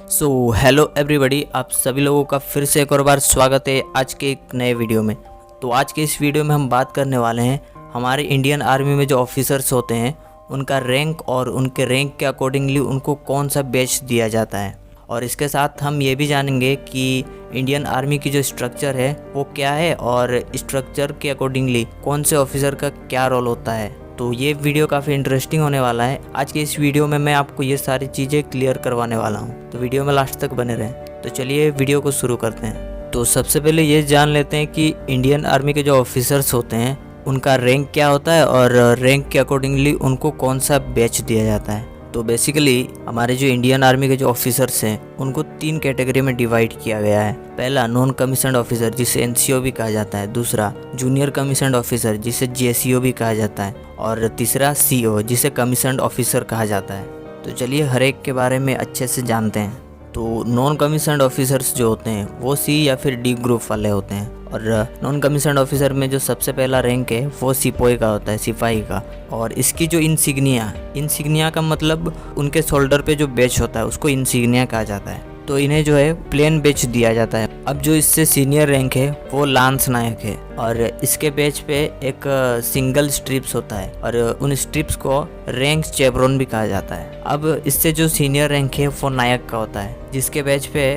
So hello everybody, आप सभी लोगों का फिर से एक और बार स्वागत है आज के एक नए वीडियो में। तो आज के इस वीडियो में हम बात करने वाले हैं हमारे इंडियन आर्मी में जो ऑफिसर्स होते हैं उनका रैंक और उनके रैंक के अकॉर्डिंगली उनको कौन सा बैच दिया जाता है। और इसके साथ हम ये भी जानेंगे कि इंडियन आर्मी की जो स्ट्रक्चर है वो क्या है और स्ट्रक्चर के अकॉर्डिंगली कौन से ऑफिसर का क्या रोल होता है। तो ये वीडियो काफ़ी इंटरेस्टिंग होने वाला है। आज के इस वीडियो में मैं आपको ये सारी चीज़ें क्लियर करवाने वाला हूँ, तो वीडियो में लास्ट तक बने रहें। तो चलिए वीडियो को शुरू करते हैं। तो सबसे पहले ये जान लेते हैं कि इंडियन आर्मी के जो ऑफिसर्स होते हैं उनका रैंक क्या होता है और रैंक के अकॉर्डिंगली उनको कौन सा बैच दिया जाता है। तो बेसिकली हमारे जो इंडियन आर्मी के जो ऑफिसर्स हैं उनको 3 कैटेगरी में डिवाइड किया गया है। पहला नॉन कमीशन्ड ऑफिसर जिसे एनसीओ भी कहा जाता है, दूसरा जूनियर कमीशन्ड ऑफिसर जिसे जेसीओ भी कहा जाता है और तीसरा सीओ जिसे कमीशन्ड ऑफिसर कहा जाता है। तो चलिए हर एक के बारे में अच्छे से जानते हैं। तो नॉन कमीशन्ड ऑफिसर्स जो होते हैं वो सी या फिर डी ग्रुप वाले होते हैं। और नॉन कमीशन्ड ऑफिसर में जो सबसे पहला रैंक है वो सिपाही का होता है, सिपाही का। और इसकी जो इंसिग्निया का मतलब उनके शोल्डर पे जो बैच होता है उसको इंसिग्निया कहा जाता है। तो इन्हें जो है प्लेन बैच दिया जाता है। अब जो इससे सीनियर रैंक है वो लांस नायक है और इसके बैच पे एक सिंगल स्ट्रिप्स होता है और उन स्ट्रिप्स को रैंक चेवरॉन भी कहा जाता है। अब इससे जो सीनियर रैंक है वो नायक का होता है जिसके बैच पे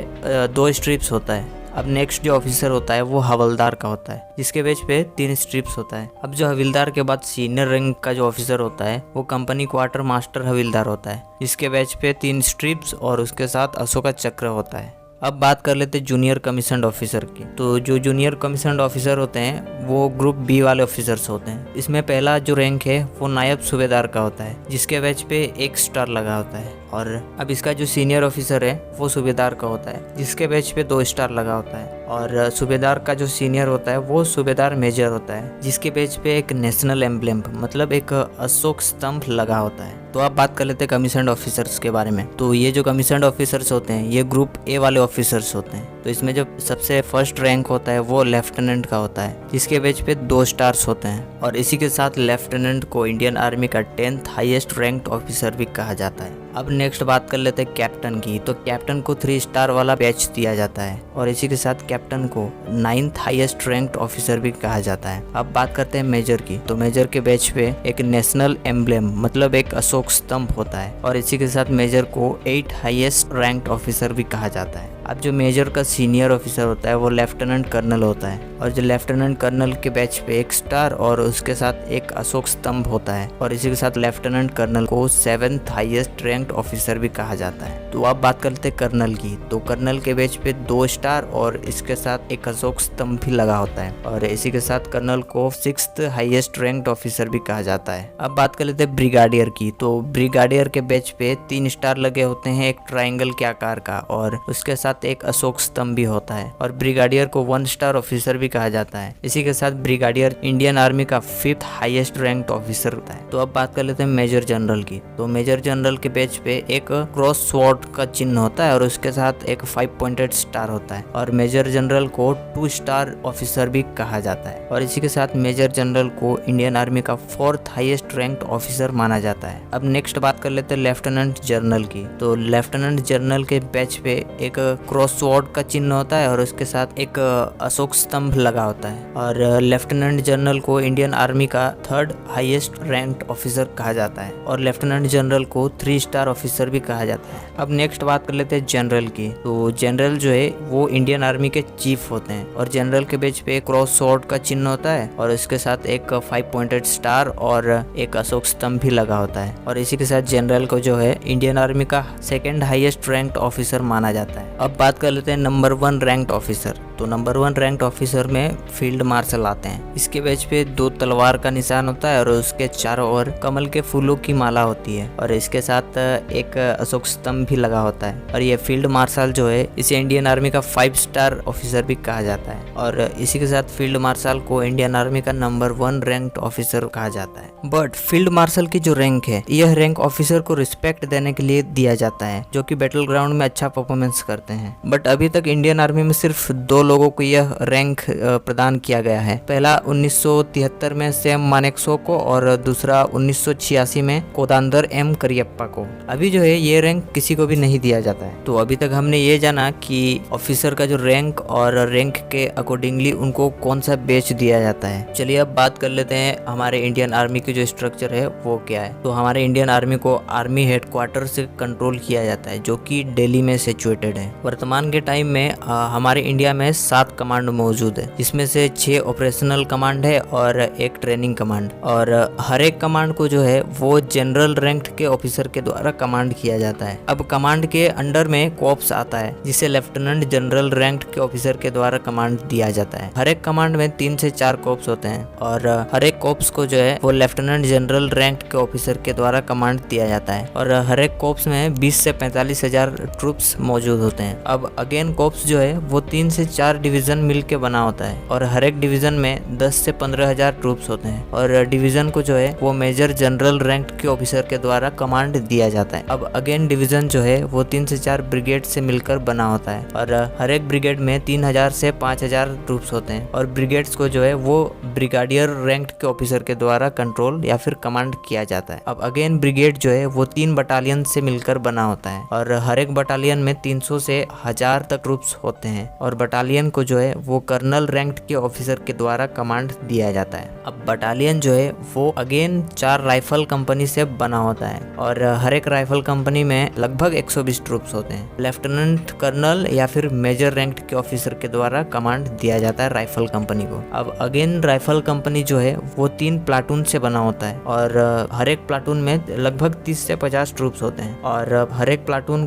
2 स्ट्रिप्स होता है। अब नेक्स्ट जो ऑफिसर होता है वो हवलदार का होता है जिसके बेच पे 3 स्ट्रिप्स होता है। अब जो हवलदार के बाद सीनियर रैंक का जो ऑफिसर होता है वो कंपनी क्वार्टर मास्टर हवलदार होता है जिसके बेच पे 3 स्ट्रिप्स और उसके साथ अशोका चक्र होता है। अब बात कर लेते हैं जूनियर कमीशन्ड ऑफिसर की। तो जो जूनियर कमीशन्ड ऑफिसर होते हैं वो ग्रुप बी वाले ऑफिसर्स होते हैं। इसमें पहला जो रैंक है वो नायब सूबेदार का होता है जिसके बैच पे 1 स्टार लगा होता है। और अब इसका जो सीनियर ऑफिसर है वो सूबेदार का होता है जिसके बैच पे 2 स्टार लगा होता है। और सूबेदार का जो सीनियर होता है वो सूबेदार मेजर होता है जिसके बैच पे एक नेशनल एम्ब्लेम मतलब एक अशोक स्तंभ लगा होता है। तो आप बात कर लेते हैं कमीशन्ड ऑफिसर्स के बारे में। तो ये जो कमीशन्ड ऑफिसर्स होते हैं ये ग्रुप ए वाले ऑफिसर्स होते हैं। तो इसमें जो सबसे फर्स्ट रैंक होता है वो लेफ्टिनेंट का होता है जिसके बैच पे 2 स्टार्स होते हैं। और इसी के साथ लेफ्टिनेंट को इंडियन आर्मी का 10th हाईएस्ट रैंक्ड ऑफिसर भी कहा जाता है। अब नेक्स्ट बात कर लेते हैं कैप्टन की। तो कैप्टन को 3 स्टार वाला बैच दिया जाता है और इसी के साथ कैप्टन को 9th हाईएस्ट रैंक्ड ऑफिसर भी कहा जाता है। अब बात करते हैं मेजर की। तो मेजर के बैच पे एक नेशनल एम्ब्लेम मतलब एक अशोक स्तंभ होता है और इसी के साथ मेजर को 8th हाईएस्ट रैंक्ड ऑफिसर भी कहा जाता है। अब जो मेजर का सीनियर ऑफिसर होता है वो लेफ्टिनेंट कर्नल होता है और जो लेफ्टिनेंट कर्नल के बैच पे 1 स्टार और उसके साथ एक अशोक स्तंभ होता है और इसी के साथ लेफ्टिनेंट कर्नल को 7th हाईएस्ट रैंक्ड ऑफिसर भी कहा जाता है। तो अब बात करते हैं कर्नल की। तो कर्नल के बैच पे 2 स्टार और इसके साथ एक अशोक स्तंभ भी लगा होता है और इसी के साथ कर्नल को 6th हाईएस्ट रैंक्ड ऑफिसर भी कहा जाता है। अब बात कर लेते हैं ब्रिगाडियर की। तो ब्रिगाडियर के बैच पे 3 स्टार लगे होते हैं एक ट्राइंगल के आकार का और उसके साथ एक अशोक स्तंभ भी होता है और ब्रिगाडियर को 1 स्टार ऑफिसर भी कहा जाता है। इसी के साथ ब्रिगाडियर इंडियन आर्मी का 5th हाईएस्ट रैंक्ड ऑफिसर होता है। तो अब बात कर लेते हैं मेजर जनरल की। तो मेजर जनरल के पेज पे एक क्रॉस स्वॉर्ड का चिन्ह होता है और उसके साथ एक 5 पॉइंटेड स्टार होता है और मेजर जनरल को 2 स्टार ऑफिसर भी कहा जाता है। और इसी के साथ मेजर जनरल को इंडियन आर्मी का 4th हाईएस्ट रैंक्ड ऑफिसर माना जाता है। अब नेक्स्ट बात कर लेते हैं लेफ्टिनेंट जनरल की। तो लेफ्टिनेंट जनरल के पेज पे एक क्रॉस स्वॉर्ड का चिन्ह होता है और उसके साथ एक अशोक स्तंभ लगा होता है और लेफ्टिनेंट जनरल को इंडियन आर्मी का 3rd हाईएस्ट रैंक्ड ऑफिसर कहा जाता है और लेफ्टिनेंट जनरल को 3 स्टार ऑफिसर भी कहा जाता है। अब नेक्स्ट बात कर लेते हैं जनरल की। तो जनरल जो है वो इंडियन आर्मी के चीफ होते हैं और जनरल के बेच पे क्रॉस स्वॉर्ड का चिन्ह होता है और उसके साथ एक 5 पॉइंटेड स्टार और एक अशोक स्तंभ भी लगा होता है और इसी के साथ जनरल को जो है इंडियन आर्मी का 2nd हाईएस्ट रैंक्ड ऑफिसर माना जाता है। अब बात कर लेते हैं नंबर 1 रैंक्ड ऑफिसर। तो नंबर 1 रैंक्ड ऑफिसर में फील्ड मार्शल आते हैं। इसके बैच पे 2 तलवार का निशान होता है और उसके चारों ओर कमल के फूलों की माला होती है और इसके साथ एक अशोक स्तंभ भी लगा होता है और ये फील्ड मार्शल जो है इसे इंडियन आर्मी का 5 स्टार ऑफिसर भी कहा जाता है और इसी के साथ फील्ड मार्शल को इंडियन आर्मी का नंबर 1 रैंक्ड ऑफिसर कहा जाता है। बट फील्ड मार्शल की जो रैंक है यह रैंक ऑफिसर को रिस्पेक्ट देने के लिए दिया जाता है जो कि बैटल ग्राउंड में अच्छा परफॉर्मेंस करते हैं। बट अभी तक इंडियन आर्मी में सिर्फ 2 लोगों को यह रैंक प्रदान किया गया है। पहला 1973 में सैम मानेकशॉ को और दूसरा 1986 में कोदांदर एम करियप्पा को। अभी जो है ये रैंक किसी को भी नहीं दिया जाता है। तो अभी तक हमने ये जाना कि ऑफिसर का जो रैंक और रैंक के अकॉर्डिंगली उनको कौन सा बैच दिया जाता है। चलिए अब बात कर लेते हैं हमारे इंडियन आर्मी की जो स्ट्रक्चर है वो क्या है। तो हमारे इंडियन आर्मी को आर्मी हेडक्वार्टर से कंट्रोल किया जाता है जो कि दिल्ली में सिचुएटेड है। वर्तमान के टाइम में हमारे इंडिया में 7 कमांड मौजूद है, जिसमें से 6 ऑपरेशनल कमांड है और 1 ट्रेनिंग कमांड। और हर एक कमांड को जो है वो जनरल रैंक के ऑफिसर के द्वारा कमांड किया जाता है। अब कमांड के अंडर में कॉर्प्स आता है जिसे लेफ्टिनेंट जनरल रैंक के ऑफिसर के द्वारा कमांड दिया जाता है। हर एक कमांड में 3 से 4 कॉर्प्स होते हैं और हर एक कॉर्प्स को जो है वो लेफ्टिनेंट जनरल रैंक के ऑफिसर के द्वारा कमांड दिया जाता है। और हर एक कॉर्प्स में 20 से 45 हजार ट्रूप्स मौजूद होते हैं। अब अगेन कॉर्प्स जो है वो 3 से 4 डिवीजन मिलके बना होता है और हर एक डिवीजन में 10 से 15 हजार ट्रूप्स होते हैं। और डिवीजन को जो है वो मेजर जनरल रैंक के ऑफिसर के द्वारा कमांड दिया जाता है। अब अगेन डिवीजन जो है वो 3 से 4 ब्रिगेड से मिलकर बना होता है और हर एक ब्रिगेड में 3000 से 5000 ट्रूप्स होते हैं। और ब्रिगेड्स को जो है वो ब्रिगेडियर रैंक के ऑफिसर के द्वारा कंट्रोल या फिर कमांड किया जाता है। अब अगेन ब्रिगेड जो है वो 3 बटालियन से मिलकर बना होता है और हर एक बटालियन में 300 से 1000 तक ट्रूप्स होते हैं। और बटालियन को जो है वो कर्नल रैंक के ऑफिसर के द्वारा कमांड दिया जाता है। अब बटालियन जो है वो अगेन 4 राइफल कंपनी से बना होता है और हर एक राइफल कंपनी में लगभग 120 ट्रूप्स होते हैं। लेफ्टिनेंट कर्नल या फिर मेजर रैंक के ऑफिसर के द्वारा कमांड दिया जाता है राइफल कंपनी को। अब अगेन राइफल कंपनी जो है वो 3 प्लाटून से बना होता है और हर एक प्लाटून में लगभग 30 से 50 ट्रूप्स होते हैं। और हर एक प्लाटून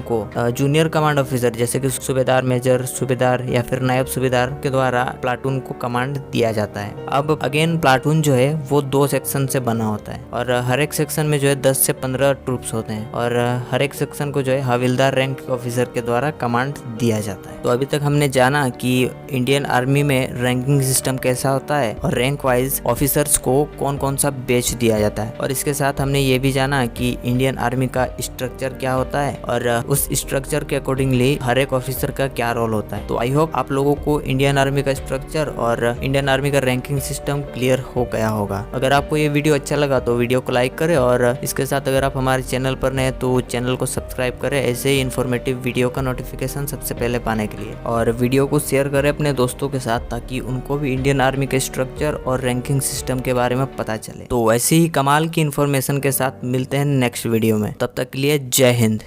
को जूनियर कमांड ऑफिसर जैसे कि सूबेदार, मेजर, सूबेदार या फिर नायब सूबेदार के द्वारा प्लाटून को कमांड दिया जाता है। अब अगेन प्लाटून जो है वो 2 सेक्शन से बना होता है और हर एक सेक्शन में जो है 10 से 15 ट्रूप्स होते हैं और हर एक सेक्शन को जो है हविलदार रैंक के ऑफिसर के द्वारा कमांड दिया जाता है। तो अभी तक हमने जाना कि इंडियन आर्मी में रैंकिंग सिस्टम कैसा होता है और रैंक वाइज ऑफिसर्स को कौन कौन सा बैच दिया जाता है। और इसके साथ हमने ये भी जाना कि इंडियन आर्मी का स्ट्रक्चर क्या होता है और उस स्ट्रक्चर के अकॉर्डिंगली हर एक ऑफिसर का क्या रोल होता है। तो आई होप आप लोगों को इंडियन आर्मी का स्ट्रक्चर और इंडियन आर्मी का रैंकिंग सिस्टम क्लियर हो गया होगा। अगर आपको ये वीडियो अच्छा लगा तो वीडियो को लाइक करें और इसके साथ अगर आप हमारे चैनल पर नए हैं तो चैनल को सब्सक्राइब करें ऐसे ही इन्फॉर्मेटिव वीडियो का नोटिफिकेशन सबसे पहले पाने के लिए। और वीडियो को शेयर करें अपने दोस्तों के साथ ताकि उनको भी इंडियन आर्मी के स्ट्रक्चर और रैंकिंग सिस्टम के बारे में पता चले। तो ऐसे ही कमाल की इन्फॉर्मेशन के साथ मिलते हैं नेक्स्ट वीडियो में। तब तक के लिए जय हिंद।